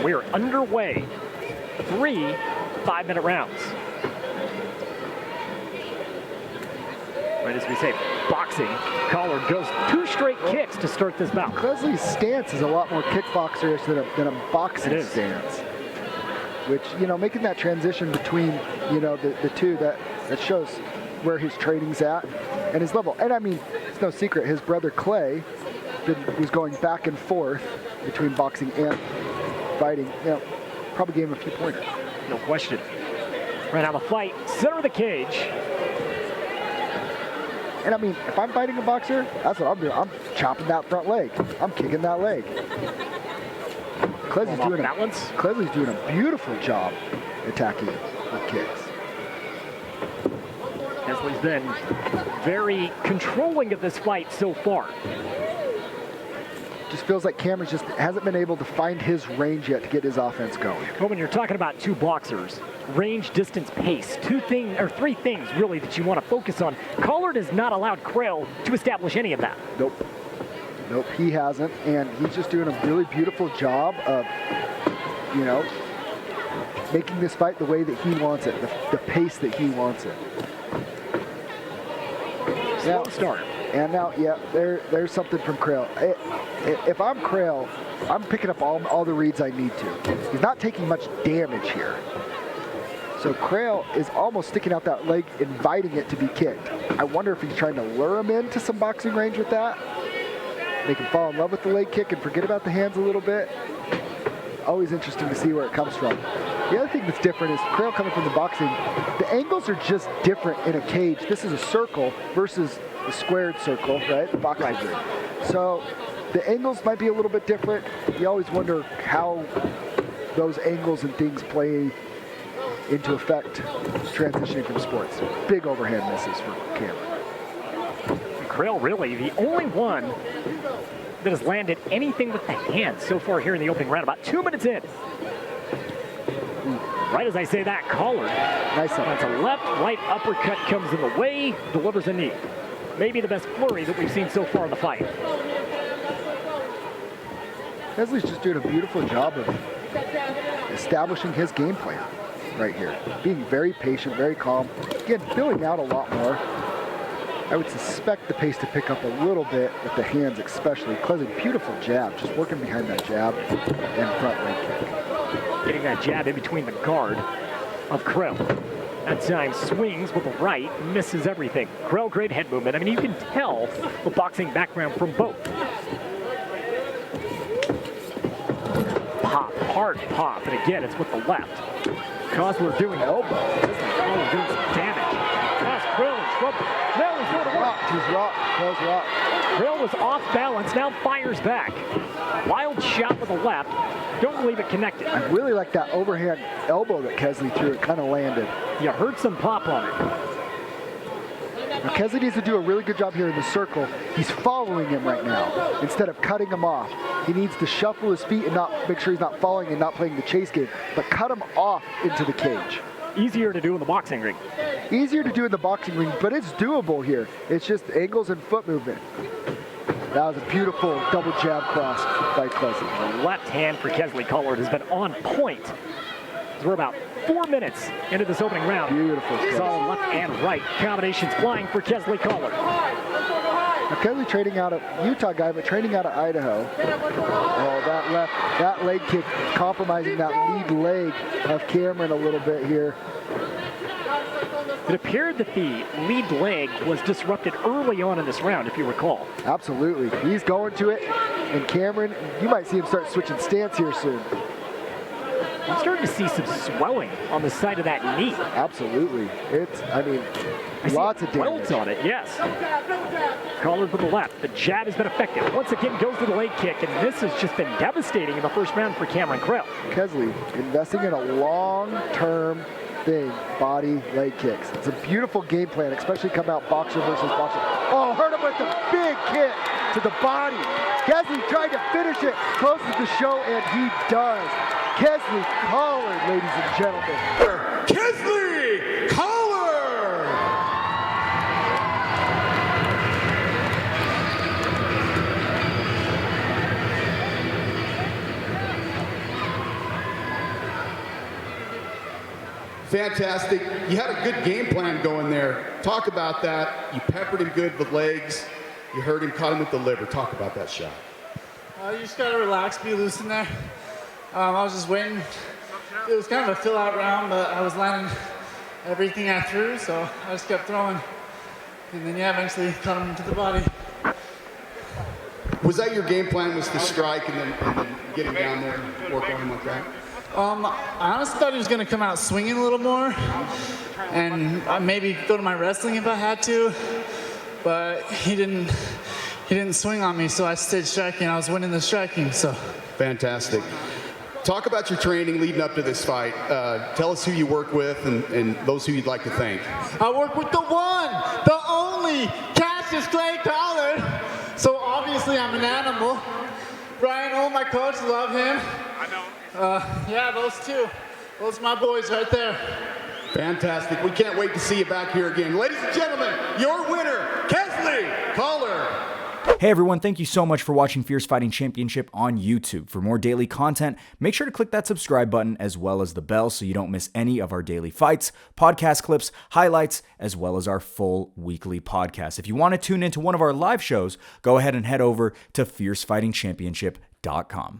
We are underway. 3 5-minute rounds. Right as we say, boxing, Collard goes 2 straight kicks to start this bout. Cezly's stance is a lot more kickboxerish than a boxing stance. Which, you know, making that transition between, you know, the two, that shows where his training's at and his level. And I mean, it's no secret, his brother Clay was going back and forth between boxing and fighting. You know, probably gave him a few pointers. No question. Right now the fight, center of the cage. And I mean, if I'm fighting a boxer, that's what I'm doing. I'm chopping that front leg. I'm kicking that leg. Cezly's doing a beautiful job attacking with kicks. Cezly's been very controlling of this fight so far. Just feels like Cameron just hasn't been able to find his range yet to get his offense going. But when you're talking about 2 boxers, range, distance, pace, 3 things really that you want to focus on. Collard has not allowed Krael to establish any of that. Nope, he hasn't, and he's just doing a really beautiful job of, you know, making this fight the way that he wants it, the pace that he wants it. Slow start. And now, yeah, there's something from Krael. If I'm Krael, I'm picking up all the reads I need to. He's not taking much damage here. So Krael is almost sticking out that leg, inviting it to be kicked. I wonder if he's trying to lure him into some boxing range with that. Make him fall in love with the leg kick and forget about the hands a little bit. Always interesting to see where it comes from. The other thing that's different is Krael coming from the boxing, the angles are just different in a cage. This is a circle versus the squared circle, right? The boxing ring. So the angles might be a little bit different. You always wonder how those angles and things play into effect transitioning from sports. Big overhand misses for Cameron. Krael really the only one that has landed anything with the hands so far here in the opening round. About 2 minutes in. Right as I say that, Collard. Nice up. That's a left, right uppercut comes in the way, delivers a knee. Maybe the best flurry that we've seen so far in the fight. Cezly's just doing a beautiful job of establishing his game plan right here. Being very patient, very calm. Again, filling out a lot more. I would suspect the pace to pick up a little bit with the hands especially. Cezly, beautiful jab, just working behind that jab and front leg kick. Getting that jab in between the guard of Krael. At times swings with the right, misses everything. Krael, great head movement. I mean, you can tell the boxing background from both. Pop, hard pop, and again, it's with the left. Cosler doing elbow. Oh, doing some damage. That's Krael in trouble. Now he's going to work. He's rocked. Krael's rocked. Krael was off balance, now fires back. Wild shot with the left. Don't believe it connected. I really like that overhand elbow that Cezly threw. It kind of landed. You heard some pop on it. Now Cezly needs to do a really good job here in the circle. He's following him right now instead of cutting him off. He needs to shuffle his feet and not make sure he's not falling and not playing the chase game, but cut him off into the cage. Easier to do in the boxing ring. Easier to do in the boxing ring, but it's doable here. It's just angles and foot movement. That was a beautiful double jab cross by Cezly. The left hand for Cezly Collard has been on point. We're about 4 minutes into this opening round. Beautiful. Solid left and right combinations flying for Cezly Collard. Now Cezly training out of Utah guy, but training out of Idaho. Oh, that leg kick compromising that lead leg of Cameron a little bit here. It appeared that the lead leg was disrupted early on in this round, if you recall. Absolutely. He's going to it, and Cameron, you might see him start switching stance here soon. I'm starting to see some swelling on the side of that knee. Absolutely. Lots of damage. Welts on it, yes. Collard with the left. The jab has been effective. Once again, goes to the leg kick, and this has just been devastating in the first round for Cameron Krael. Cezly investing in a long-term thing, body, leg kicks. It's a beautiful game plan, especially coming out boxer versus boxer. Oh, hurt him with a big kick to the body. Cezly tried to finish it, closes the show, and he does. Cezly Collard, ladies and gentlemen. Cezly Collard! Fantastic. You had a good game plan going there. Talk about that. You peppered him good with legs. You hurt him, caught him with the liver. Talk about that shot. You just gotta relax, be loose in there. I was just waiting. It was kind of a fill-out round, but I was landing everything I threw, so I just kept throwing. And then, eventually caught him into the body. Was that your game plan, was to strike and then get him down there and work on him like that? I honestly thought he was gonna come out swinging a little more, and maybe go to my wrestling if I had to, but he didn't swing on me, so I stayed striking. I was winning the striking, so. Fantastic. Talk about your training leading up to this fight. Tell us who you work with and those who you'd like to thank. I work with the one, the only, Cassius Clay Collard. So obviously I'm an animal. Brian O, my coach, love him. I know. Yeah, those two. Those are my boys right there. Fantastic. We can't wait to see you back here again. Ladies and gentlemen, your winner, Cezly Collard. Hey everyone, thank you so much for watching Fierce Fighting Championship on YouTube. For more daily content, make sure to click that subscribe button as well as the bell so you don't miss any of our daily fights, podcast clips, highlights, as well as our full weekly podcast. If you want to tune into one of our live shows, go ahead and head over to fiercefightingchampionship.com.